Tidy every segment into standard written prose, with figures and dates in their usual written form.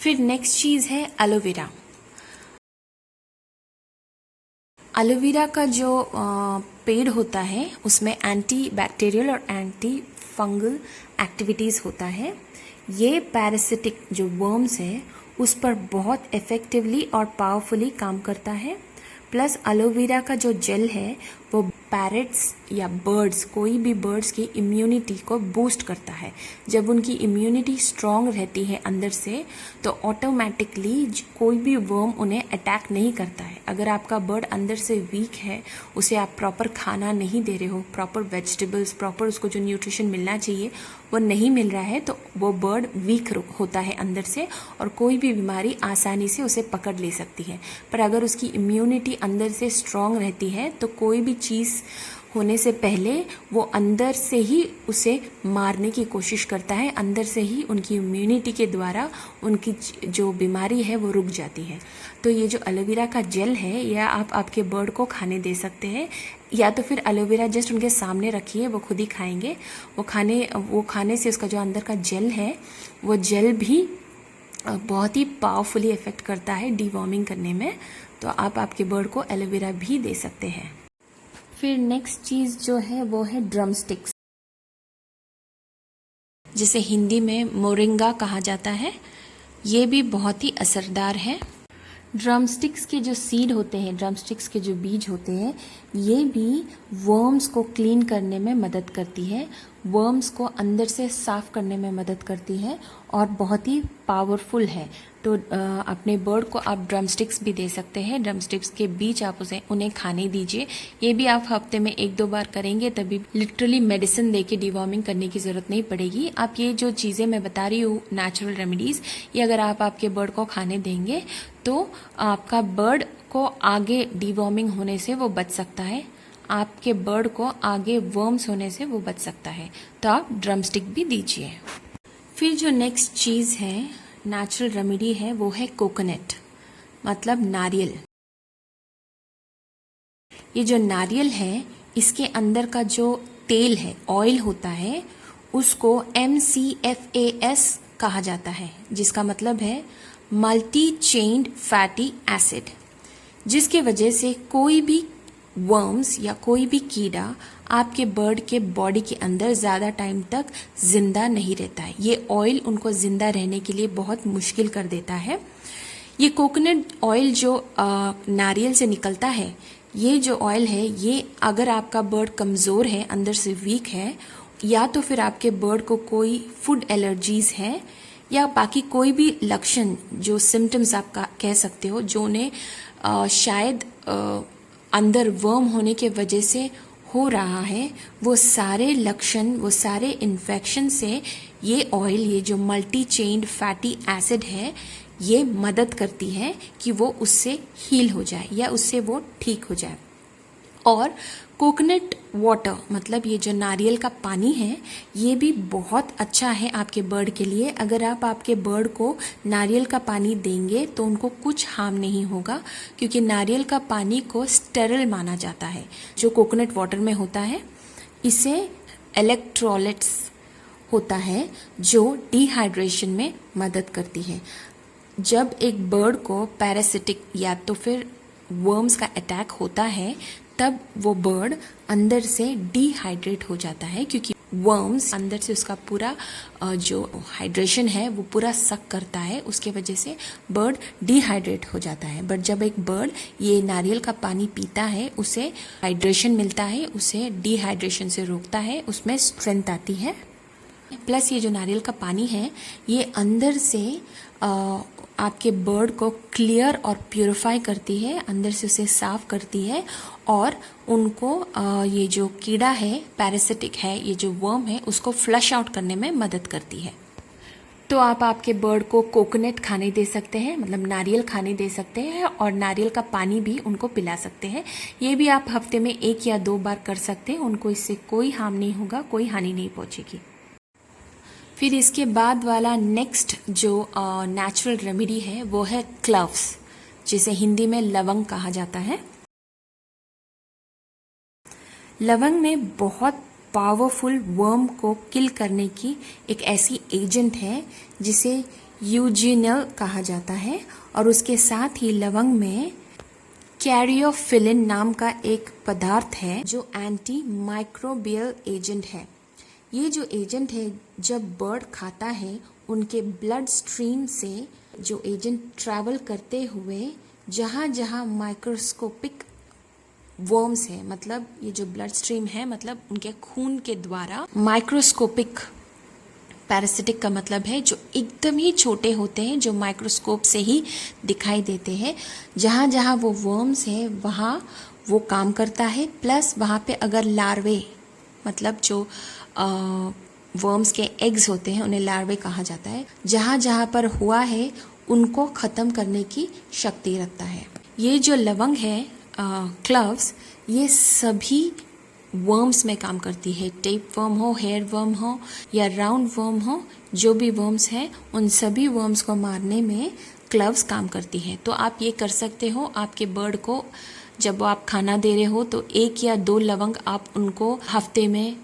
फिर नेक्स्ट चीज़ है aloe vera. Aloe vera का जो पेड़ होता है उसमें एंटी बैक्टीरियल और एंटी फंगल एक्टिविटीज़ होता है। ये पैरासिटिक जो वर्म्स है उस पर बहुत इफ़ेक्टिवली और पावरफुली काम करता है। प्लस एलोवेरा का जो जेल है वो पैरट्स या बर्ड्स, कोई भी बर्ड्स की इम्यूनिटी को बूस्ट करता है। जब उनकी इम्यूनिटी स्ट्रांग रहती है अंदर से तो ऑटोमेटिकली कोई भी वर्म उन्हें अटैक नहीं करता है। अगर आपका बर्ड अंदर से वीक है, उसे आप प्रॉपर खाना नहीं दे रहे हो, प्रॉपर वेजिटेबल्स, प्रॉपर उसको जो न्यूट्रिशन मिलना चाहिए वो नहीं मिल रहा है, तो वो बर्ड वीक होता है अंदर से और कोई भी बीमारी आसानी से उसे पकड़ ले सकती है। पर अगर उसकी इम्यूनिटी अंदर से स्ट्रांग रहती है तो कोई भी चीज़ होने से पहले वो अंदर से ही उसे मारने की कोशिश करता है, अंदर से ही उनकी इम्यूनिटी के द्वारा उनकी जो बीमारी है वो रुक जाती है। तो ये जो एलोवेरा का जेल है या आप आपके बर्ड को खाने दे सकते हैं, या तो फिर एलोवेरा जस्ट उनके सामने रखिए, वो खुद ही खाएंगे। वो खाने से उसका जो अंदर का जेल है वो जेल भी बहुत ही पावरफुली इफ़ेक्ट करता है डीवॉर्मिंग करने में। तो आप आपके बर्ड को एलोवेरा भी दे सकते हैं। फिर नेक्स्ट चीज़ जो है वो है ड्रम स्टिक्स, जिसे हिंदी में मोरिंगा कहा जाता है। ये भी बहुत ही असरदार है। ड्रम स्टिक्स के जो सीड होते हैं, ड्रम स्टिक्स के जो बीज होते हैं, ये भी वर्म्स को क्लीन करने में मदद करती है, वर्म्स को अंदर से साफ करने में मदद करती है और बहुत ही पावरफुल है। तो अपने बर्ड को आप ड्रम स्टिक्स भी दे सकते हैं। ड्रम स्टिक्स के बीज आप उन्हें खाने दीजिए। ये भी आप हफ्ते में 1-2 बार करेंगे, तभी लिटरली मेडिसिन देके डिवॉर्मिंग करने की ज़रूरत नहीं पड़ेगी। आप ये जो चीज़ें मैं बता रही हूँ नेचुरल रेमेडीज़, ये अगर आप आपके बर्ड को खाने देंगे तो आपका बर्ड को आगे डिवॉर्मिंग होने से वो बच सकता है, आपके बर्ड को आगे वर्म्स होने से वो बच सकता है। तो आप ड्रम स्टिक भी दीजिए। फिर जो नेक्स्ट चीज़ है, नेचुरल रेमेडी है, वो है कोकोनट, मतलब नारियल। ये जो नारियल है इसके अंदर का जो तेल है, ऑयल होता है, उसको MCFAS कहा जाता है, जिसका मतलब है मल्टी चेन्ड फैटी एसिड, जिसके वजह से कोई भी वर्म्स या कोई भी कीड़ा आपके बर्ड के बॉडी के अंदर ज़्यादा टाइम तक जिंदा नहीं रहता है। ये ऑयल उनको जिंदा रहने के लिए बहुत मुश्किल कर देता है। ये कोकोनट ऑयल जो नारियल से निकलता है, ये जो ऑयल है, ये अगर आपका बर्ड कमज़ोर है, अंदर से वीक है, या तो फिर आपके बर्ड को कोई फूड एलर्जीज़ है या बाकी कोई भी लक्षण जो सिम्टम्स आप कह सकते हो, जो उन्हें शायद अंदर वर्म होने के वजह से हो रहा है, वो सारे लक्षण, वो सारे इन्फेक्शन से ये ऑयल, ये जो मल्टी चेन्ड फैटी एसिड है, ये मदद करती है कि वो उससे हील हो जाए या उससे वो ठीक हो जाए। और कोकोनट वाटर, मतलब ये जो नारियल का पानी है, ये भी बहुत अच्छा है आपके बर्ड के लिए। अगर आप आपके बर्ड को नारियल का पानी देंगे तो उनको कुछ हार्म नहीं होगा, क्योंकि नारियल का पानी को स्टेरिल माना जाता है जो कोकोनट वाटर में होता है। इसे इलेक्ट्रोलाइट्स होता है जो डिहाइड्रेशन में मदद करती है। जब एक बर्ड को पैरासिटिक या तो फिर वर्म्स का अटैक होता है, तब वो बर्ड अंदर से डिहाइड्रेट हो जाता है, क्योंकि वर्म्स अंदर से उसका पूरा जो हाइड्रेशन है वो पूरा सक करता है, उसके वजह से बर्ड डिहाइड्रेट हो जाता है। बट जब एक बर्ड ये नारियल का पानी पीता है, उसे हाइड्रेशन मिलता है, उसे डिहाइड्रेशन से रोकता है, उसमें स्ट्रेंथ आती है। प्लस ये जो नारियल का पानी है, ये अंदर से आपके बर्ड को क्लियर और प्यूरिफाई करती है, अंदर से उसे साफ करती है और उनको ये जो कीड़ा है, पैरासिटिक है, ये जो वर्म है, उसको फ्लश आउट करने में मदद करती है। तो आप आपके बर्ड को कोकोनट खाने दे सकते हैं, मतलब नारियल खाने दे सकते हैं, और नारियल का पानी भी उनको पिला सकते हैं। ये भी आप हफ्ते में 1 या 2 बार कर सकते हैं। उनको इससे कोई हार्म नहीं होगा, कोई हानि नहीं पहुंचेगी। फिर इसके बाद वाला नेक्स्ट जो नेचुरल रेमेडी है वो है क्लव्स, जिसे हिंदी में लवंग कहा जाता है। लवंग में बहुत पावरफुल वर्म को किल करने की एक ऐसी एजेंट है जिसे यूजिनल कहा जाता है और उसके साथ ही लवंग में कैरियोफिलिन नाम का एक पदार्थ है जो एंटी माइक्रोबियल एजेंट है। ये जो एजेंट है जब बर्ड खाता है उनके ब्लड स्ट्रीम से जो एजेंट ट्रैवल करते हुए जहाँ जहाँ माइक्रोस्कोपिक वर्म्स है, मतलब ये जो ब्लड स्ट्रीम है मतलब उनके खून के द्वारा, माइक्रोस्कोपिक पैरासिटिक का मतलब है जो एकदम ही छोटे होते हैं, जो माइक्रोस्कोप से ही दिखाई देते हैं। जहाँ जहाँ वो वर्म्स है वहाँ वो काम करता है। प्लस वहाँ पे अगर लार्वे, मतलब जो वर्म्स के एग्स होते हैं उन्हें लार्वे कहा जाता है, जहाँ जहाँ पर हुआ है उनको ख़त्म करने की शक्ति रखता है। ये जो लवंग है क्लव्स, ये सभी वर्म्स में काम करती है। टेप वर्म हो, हेयर वर्म हो या राउंड वर्म हो, जो भी वर्म्स हैं उन सभी वर्म्स को मारने में क्लव्स काम करती है। तो आप ये कर सकते हो, आपके बर्ड को जब आप खाना दे रहे हो तो 1 या 2 लवंग आप उनको हफ्ते में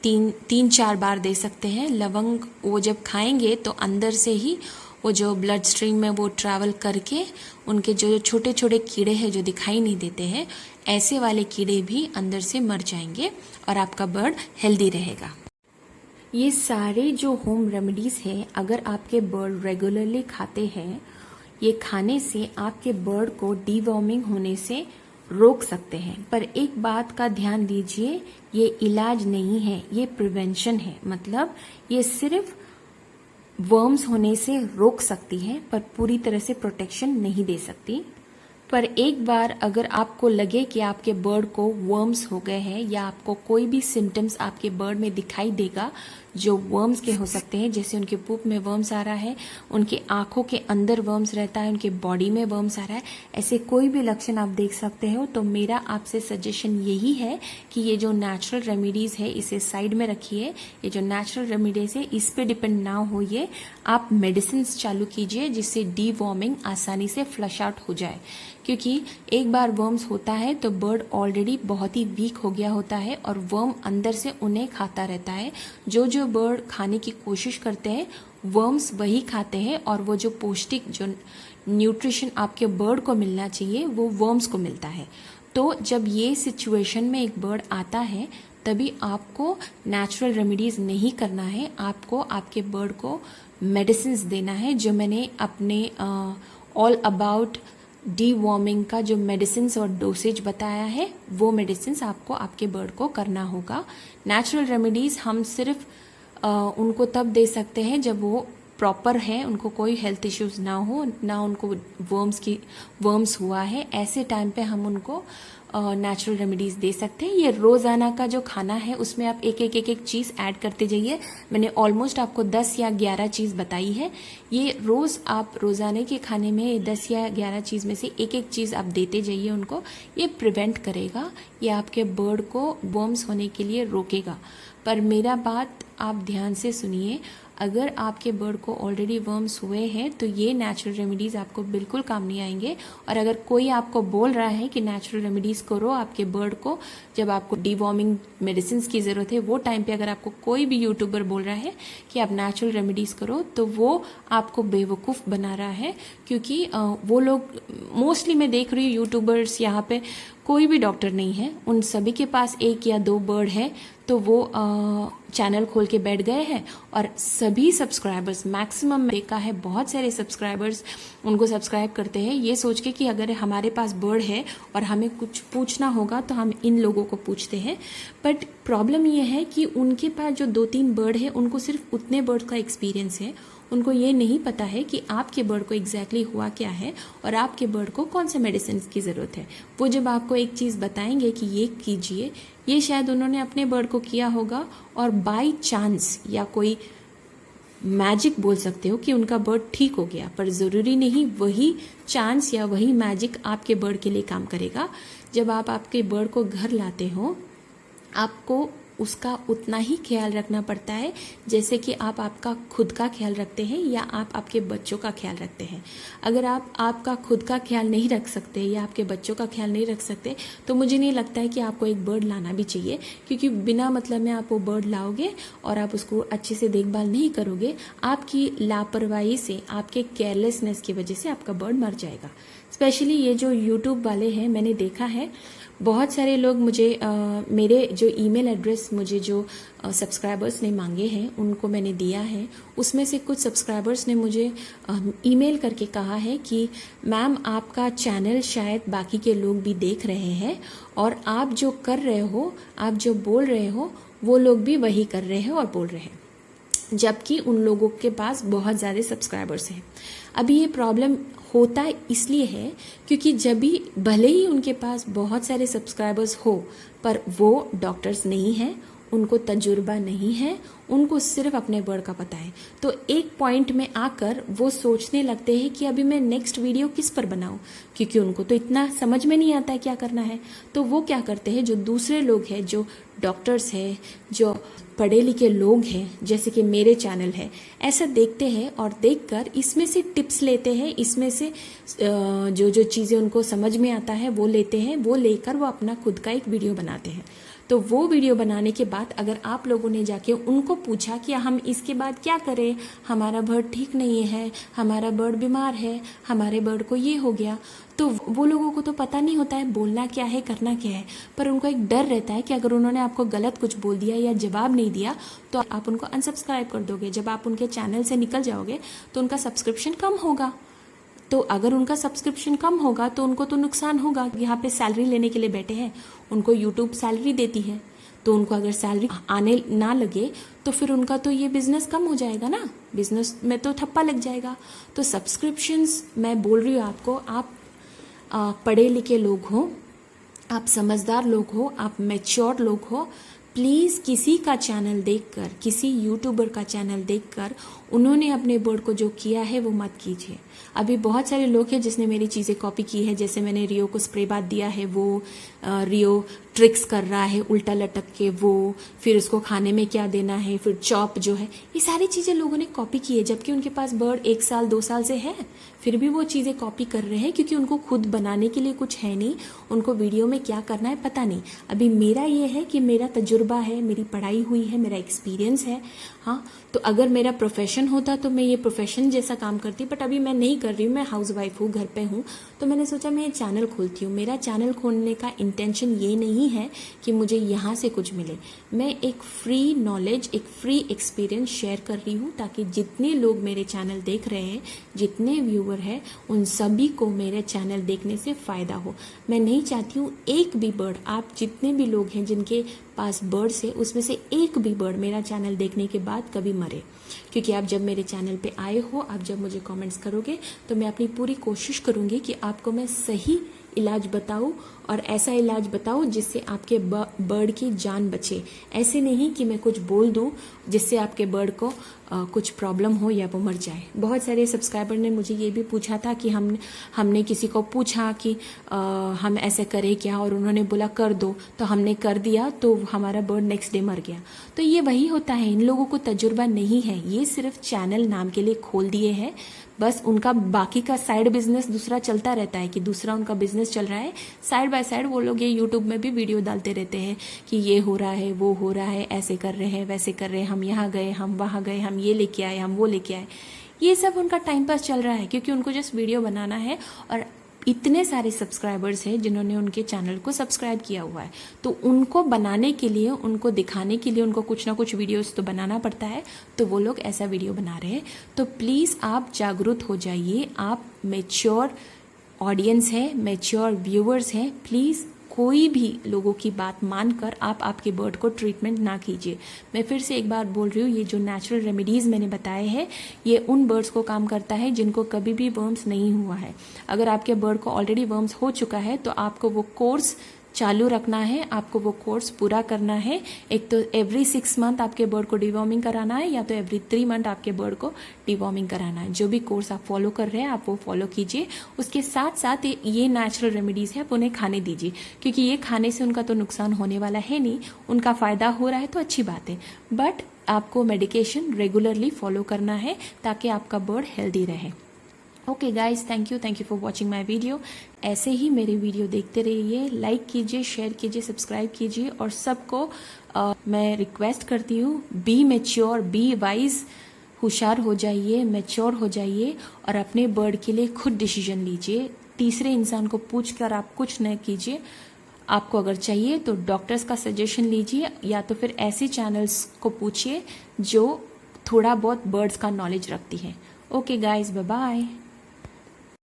3-4 बार दे सकते हैं। लवंग वो जब खाएंगे तो अंदर से ही वो जो ब्लड स्ट्रीम में वो ट्रैवल करके उनके जो छोटे छोटे कीड़े हैं जो दिखाई नहीं देते हैं, ऐसे वाले कीड़े भी अंदर से मर जाएंगे और आपका बर्ड हेल्दी रहेगा। ये सारे जो होम रेमेडीज़ हैं, अगर आपके बर्ड रेगुलरली खाते हैं, ये खाने से आपके बर्ड को डीवॉर्मिंग होने से रोक सकते हैं। पर एक बात का ध्यान दीजिए, ये इलाज नहीं है, ये प्रिवेंशन है। मतलब ये सिर्फ वर्म्स होने से रोक सकती है पर पूरी तरह से प्रोटेक्शन नहीं दे सकती। पर एक बार अगर आपको लगे कि आपके बर्ड को वर्म्स हो गए हैं या आपको कोई भी सिम्टम्स आपके बर्ड में दिखाई देगा जो वर्म्स के हो सकते हैं, जैसे उनके पूप में वर्म्स आ रहा है, उनके आंखों के अंदर वर्म्स रहता है, उनके बॉडी में वर्म्स आ रहा है, ऐसे कोई भी लक्षण आप देख सकते हो, तो मेरा आपसे सजेशन यही है कि ये जो नेचुरल रेमेडीज़ है इसे साइड में रखिए। ये जो नेचुरल रेमेडीज़ है इस पे डिपेंड ना होइए, आप मेडिसिन चालू कीजिए जिससे डीवॉर्मिंग आसानी से फ्लश आउट हो जाए। क्योंकि एक बार वर्म्स होता है तो बर्ड ऑलरेडी बहुत ही वीक हो गया होता है और वर्म अंदर से उन्हें खाता रहता है। जो जो बर्ड खाने की कोशिश करते हैं वर्म्स वही खाते हैं और वो जो पौष्टिक जो न्यूट्रिशन आपके बर्ड को मिलना चाहिए वो वर्म्स को मिलता है। तो जब ये सिचुएशन में एक बर्ड आता है तभी आपको नेचुरल रेमेडीज नहीं करना है, आपको आपके बर्ड को मेडिसिन्स देना है। जो मैंने अपने ऑल अबाउट डीवॉर्मिंग का जो मेडिसिन्स और डोसेज बताया है वो मेडिसिन्स आपको आपके बर्ड को करना होगा। नेचुरल रेमेडीज़ हम सिर्फ उनको तब दे सकते हैं जब वो प्रॉपर है, उनको कोई हेल्थ इश्यूज ना हो, ना उनको वर्म्स हुआ है, ऐसे टाइम पे हम उनको नेचुरल रेमेडीज़ दे सकते हैं। ये रोज़ाना का जो खाना है उसमें आप एक चीज़ ऐड करते जाइए। मैंने ऑलमोस्ट आपको 10 या 11 चीज़ बताई है। ये रोज़ आप रोज़ाने के खाने में 10 या 11 चीज़ में से एक चीज़ आप देते जाइए उनको। ये प्रिवेंट करेगा, ये आपके बर्ड को वर्म्स होने के लिए रोकेगा। पर मेरा बात आप ध्यान से सुनिए, अगर आपके बर्ड को ऑलरेडी वर्म्स हुए हैं तो ये नेचुरल रेमेडीज़ आपको बिल्कुल काम नहीं आएंगे। और अगर कोई आपको बोल रहा है कि नेचुरल रेमेडीज़ करो आपके बर्ड को, जब आपको डीवॉर्मिंग मेडिसिन की ज़रूरत है वो टाइम पे अगर आपको कोई भी यूट्यूबर बोल रहा है कि आप नेचुरल रेमेडीज़ करो तो वो आपको बेवकूफ़ बना रहा है। क्योंकि वो लोग मोस्टली मैं देख रही हूँ यूट्यूबर्स, यहाँ पे कोई भी डॉक्टर नहीं है, उन सभी के पास 1 या 2 बर्ड है तो वो चैनल खोल के बैठ गए हैं और सभी सब्सक्राइबर्स मैक्सिमम देखा है, बहुत सारे सब्सक्राइबर्स उनको सब्सक्राइब करते हैं ये सोच के कि अगर हमारे पास बर्ड है और हमें कुछ पूछना होगा तो हम इन लोगों को पूछते हैं। बट प्रॉब्लम ये है कि उनके पास जो 2-3 बर्ड है उनको सिर्फ उतने बर्ड का एक्सपीरियंस है, उनको ये नहीं पता है कि आपके बर्ड को एग्जैक्टली हुआ क्या है और आपके बर्ड को कौन से मेडिसिन की ज़रूरत है। वो जब आपको एक चीज़ बताएंगे कि ये कीजिए, ये शायद उन्होंने अपने बर्ड को किया होगा और बाय चांस या कोई मैजिक बोल सकते हो कि उनका बर्ड ठीक हो गया, पर ज़रूरी नहीं वही चांस या वही मैजिक आपके बर्ड के लिए काम करेगा। जब आप आपके बर्ड को घर लाते हो आपको उसका उतना ही ख्याल रखना पड़ता है जैसे कि आप आपका खुद का ख्याल रखते हैं या आप आपके बच्चों का ख्याल रखते हैं। अगर आप आपका खुद का ख्याल नहीं रख सकते या आपके बच्चों का ख्याल नहीं रख सकते तो मुझे नहीं लगता है कि आपको एक बर्ड लाना भी चाहिए, क्योंकि बिना मतलब में आप वो बर्ड लाओगे और आप उसको अच्छे से देखभाल नहीं करोगे, आपकी लापरवाही से, आपके केयरलेसनेस की वजह से आपका बर्ड मर जाएगा। स्पेशली ये जो यूट्यूब वाले हैं, मैंने देखा है बहुत सारे लोग मुझे मेरे जो ईमेल एड्रेस मुझे जो सब्सक्राइबर्स ने मांगे हैं उनको मैंने दिया है। उसमें से कुछ सब्सक्राइबर्स ने मुझे ईमेल करके कहा है कि मैम आपका चैनल शायद बाकी के लोग भी देख रहे हैं और आप जो कर रहे हो, आप जो बोल रहे हो, वो लोग भी वही कर रहे हैं और बोल रहे हैं, जबकि उन लोगों के पास बहुत ज़्यादा सब्सक्राइबर्स हैं। अभी ये प्रॉब्लम होता इसलिए है क्योंकि जब भी भले ही उनके पास बहुत सारे सब्सक्राइबर्स हो पर वो डॉक्टर्स नहीं हैं, उनको तजुर्बा नहीं है, उनको सिर्फ अपने बर्ड का पता है, तो एक पॉइंट में आकर वो सोचने लगते हैं कि अभी मैं नेक्स्ट वीडियो किस पर बनाऊं, क्योंकि उनको तो इतना समझ में नहीं आता है क्या करना है। तो वो क्या करते हैं, जो दूसरे लोग हैं, जो डॉक्टर्स हैं, जो पढ़े लिखे लोग हैं, जैसे कि मेरे चैनल है, ऐसा देखते हैं और देखकर इसमें से टिप्स लेते हैं, इसमें से जो जो चीज़ें उनको समझ में आता है वो लेते हैं, वो लेकर वो अपना खुद का एक वीडियो बनाते हैं। तो वो वीडियो बनाने के बाद अगर आप लोगों ने जाके उनको पूछा कि हम इसके बाद क्या करें, हमारा बर्ड ठीक नहीं है, हमारा बर्ड बीमार है, हमारे बर्ड को ये हो गया, तो वो लोगों को तो पता नहीं होता है बोलना क्या है, करना क्या है, पर उनको एक डर रहता है कि अगर उन्होंने आपको गलत कुछ बोल दिया या जवाब नहीं दिया तो आप उनको अनसब्सक्राइब कर दोगे। जब आप उनके चैनल से निकल जाओगे तो उनका सब्सक्रिप्शन कम होगा, तो अगर उनका सब्सक्रिप्शन कम होगा तो उनको तो नुकसान होगा। यहाँ पे सैलरी लेने के लिए बैठे हैं, उनको यूट्यूब सैलरी देती है, तो उनको अगर सैलरी आने ना लगे तो फिर उनका तो ये बिजनेस कम हो जाएगा ना, बिजनेस में तो ठप्पा लग जाएगा। तो सब्सक्रिप्शंस मैं बोल रही हूँ आपको, आप पढ़े लिखे लोग हो, आप समझदार लोग हो, आप मैच्योर लोग हो, प्लीज़ किसी का चैनल देखकर, किसी यूट्यूबर का चैनल देखकर उन्होंने अपने बर्ड को जो किया है वो मत कीजिए। अभी बहुत सारे लोग हैं जिसने मेरी चीज़ें कॉपी की है, जैसे मैंने रियो को स्प्रे बाथ दिया है, वो रियो ट्रिक्स कर रहा है उल्टा लटक के, वो फिर उसको खाने में क्या देना है, फिर चॉप जो है, ये सारी चीज़ें लोगों ने कॉपी की है, जबकि उनके पास बर्ड 1 साल 2 साल से है, फिर भी वो चीज़ें कॉपी कर रहे हैं क्योंकि उनको खुद बनाने के लिए कुछ है नहीं, उनको वीडियो में क्या करना है पता नहीं। अभी मेरा ये है कि मेरा तजुर्बा है, मेरी पढ़ाई हुई है, मेरा एक्सपीरियंस है, हाँ, तो अगर मेरा प्रोफेशन होता तो मैं ये प्रोफेशन जैसा काम करती, बट अभी मैं नहीं कर रही हूँ, मैं हाउसवाइफ हूँ, घर पे हूँ, तो मैंने सोचा मैं ये चैनल खोलती हूँ। मेरा चैनल खोलने का इंटेंशन ये नहीं है कि मुझे यहाँ से कुछ मिले, मैं एक फ्री नॉलेज, एक फ्री एक्सपीरियंस शेयर कर रही हूँ ताकि जितने लोग मेरे चैनल देख रहे हैं, जितने व्यूअर हैं, उन सभी को मेरे चैनल देखने से फ़ायदा हो। मैं नहीं चाहती हूँ एक भी बर्ड, आप जितने भी लोग हैं जिनके पास बर्ड्स है उसमें से एक भी बर्ड मेरा चैनल देखने के बाद कभी मरे, क्योंकि आप जब मेरे चैनल पे आए हो, आप जब मुझे कमेंट्स करोगे तो मैं अपनी पूरी कोशिश करूँगी कि आपको मैं सही इलाज बताऊं और ऐसा इलाज बताऊं जिससे आपके बर्ड की जान बचे। ऐसे नहीं कि मैं कुछ बोल दूं जिससे आपके बर्ड को कुछ प्रॉब्लम हो या वो मर जाए। बहुत सारे सब्सक्राइबर ने मुझे ये भी पूछा था कि हमने किसी को पूछा कि हम ऐसे करें क्या, और उन्होंने बोला कर दो, तो हमने कर दिया तो हमारा बर्ड नेक्स्ट डे मर गया। तो ये वही होता है, इन लोगों को तजुर्बा नहीं है, ये सिर्फ चैनल नाम के लिए खोल दिए हैं, बस उनका बाकी का साइड बिजनेस दूसरा चलता रहता है कि दूसरा उनका बिजनेस चल रहा है, साइड बाय साइड वो लोग ये यूट्यूब में भी वीडियो डालते रहते हैं कि ये हो रहा है, वो हो रहा है, ऐसे कर रहे हैं, वैसे कर रहे हैं, हम यहाँ गए, हम वहाँ गए, हम ये लेके आए, हम वो लेके आए। ये सब उनका टाइम पास चल रहा है क्योंकि उनको जस्ट वीडियो बनाना है, और इतने सारे सब्सक्राइबर्स हैं जिन्होंने उनके चैनल को सब्सक्राइब किया हुआ है, तो उनको बनाने के लिए, उनको दिखाने के लिए उनको कुछ ना कुछ वीडियोस तो बनाना पड़ता है, तो वो लोग ऐसा वीडियो बना रहे हैं। तो प्लीज़ आप जागरूक हो जाइए, आप मैच्योर ऑडियंस है, मैच्योर व्यूअर्स हैं, प्लीज़ कोई भी लोगों की बात मानकर आप आपके बर्ड को ट्रीटमेंट ना कीजिए। मैं फिर से एक बार बोल रही हूँ, ये जो नेचुरल रेमेडीज़ मैंने बताए हैं ये उन बर्ड्स को काम करता है जिनको कभी भी वर्म्स नहीं हुआ है। अगर आपके बर्ड को ऑलरेडी वर्म्स हो चुका है तो आपको वो कोर्स चालू रखना है, आपको वो कोर्स पूरा करना है। एक तो एवरी 6 मंथ आपके बर्ड को डिवॉर्मिंग कराना है, या तो एवरी 3 मंथ आपके बर्ड को डिवॉर्मिंग कराना है। जो भी कोर्स आप फॉलो कर रहे हैं आप वो फॉलो कीजिए। उसके साथ साथ ये नेचुरल रेमेडीज है, आप उन्हें खाने दीजिए, क्योंकि ये खाने से उनका तो नुकसान होने वाला है नहीं, उनका फायदा हो रहा है तो अच्छी बात है। बट आपको मेडिकेशन रेगुलरली फॉलो करना है ताकि आपका बर्ड हेल्दी रहे। Okay guys, thank you for watching my video. ऐसे ही मेरी वीडियो देखते रहिए, लाइक कीजिए, शेयर कीजिए, सब्सक्राइब कीजिए, और सबको मैं रिक्वेस्ट करती हूँ, बी मैच्योर, बी वाइज, होशियार हो जाइए, मैच्योर हो जाइए और अपने बर्ड के लिए खुद डिसीजन लीजिए। तीसरे इंसान को पूछकर आप कुछ न कीजिए। आपको अगर चाहिए तो डॉक्टर्स का सजेशन लीजिए, या तो फिर ऐसे चैनल्स को पूछिए जो थोड़ा बहुत बर्ड्स का नॉलेज रखती है। Okay guys, bye bye.